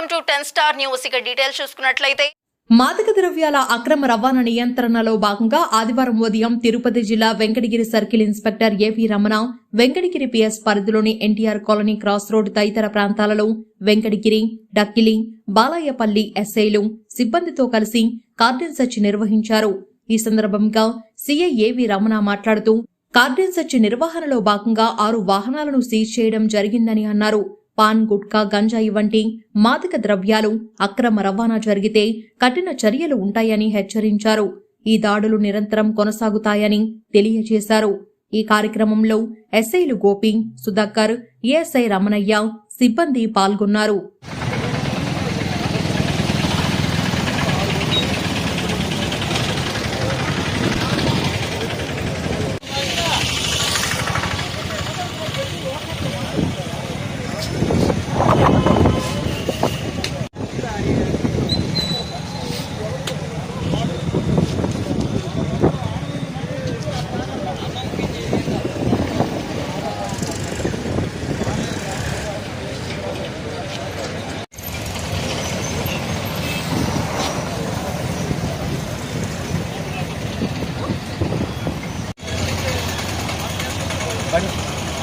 Welcome to 10 star news. ఇక details చూసుకున్నట్లయితే మాదక ద్రవ్యాల అక్రమ రవాణా నియంత్రణలో భాగంగా ఆదివారం ఉదయం తిరుపతి జిల్లా వెంకటగిరి సర్కిల్ ఇన్స్పెక్టర్ ఏవి రమణ వెంకటగిరి పిఎస్ పరిధిలోని ఎన్టీఆర్ కాలనీ క్రాస్ రోడ్ తదితర ప్రాంతాలలో వెంకటగిరి, డక్కిలి, బాలయ్యపల్లి ఎస్ఐలు సిబ్బందితో కలిసి కార్డన్ సెర్చ్ నిర్వహించారు. ఈ సందర్భంగా సీఐ ఏవి రమణ మాట్లాడుతూ కార్డన్ సెర్చ్ నిర్వహణలో భాగంగా 6 వాహనాలను సీజ్ చేయడం జరిగిందని అన్నారు. పాన్, గుట్కా, గంజాయి వంటి మాదక ద్రవ్యాలు అక్రమ రవాణా జరిగితే కఠిన చర్యలు ఉంటాయని హెచ్చరించారు. ఈ దాడులు నిరంతరం కొనసాగుతాయని తెలియజేశారు. ఈ కార్యక్రమంలో ఎస్ఐలు గోపి, సుధాకర్, ఏఎస్ఐ రమణయ్య సిబ్బంది పాల్గొన్నారు.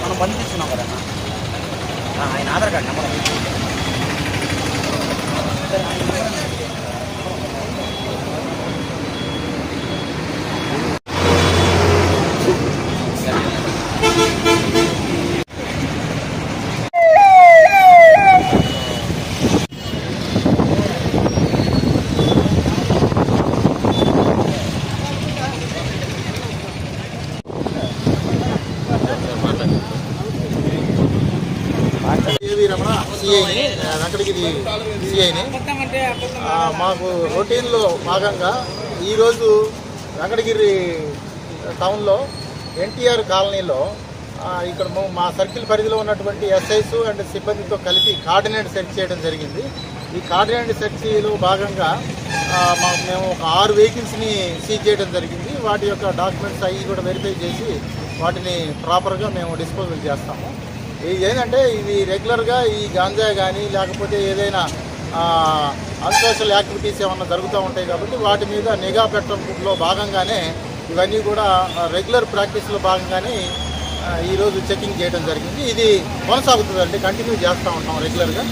మనం బంద్ చేస్తున్నాం కదా ఆయన ఆధార్ కార్డు నెంబర్ ఏవి రమణ సిఐని, వెంకటగిరి సిఐని. మాకు రొటీన్లో భాగంగా ఈరోజు వెంకటగిరి టౌన్లో ఎన్టీఆర్ కాలనీలో ఇక్కడ మా సర్కిల్ పరిధిలో ఉన్నటువంటి ఎస్ఐస్ అండ్ సిబ్బందితో కలిపి కార్డినేట్ సెర్చ్ చేయడం జరిగింది. ఈ కార్డినేట్ సెర్చ్లో భాగంగా మేము ఒక 6 వెహికల్స్ని సీజ్ చేయడం జరిగింది. వాటి యొక్క డాక్యుమెంట్స్ అవి కూడా వెరిఫై చేసి వాటిని ప్రాపర్గా మేము డిస్పోజల్ చేస్తాము. ఇది ఏంటంటే ఇవి రెగ్యులర్గా ఈ గాంజా కానీ లేకపోతే ఏదైనా అన్సోషల్ యాక్టివిటీస్ ఏమన్నా జరుగుతూ ఉంటాయి కాబట్టి వాటి మీద నిఘా పెట్టడంలో భాగంగానే ఇవన్నీ కూడా రెగ్యులర్ ప్రాక్టీస్లో భాగంగానే ఈరోజు చెకింగ్ చేయడం జరిగింది. ఇది కొనసాగుతుందండి, కంటిన్యూ చేస్తూ ఉంటాం రెగ్యులర్గా.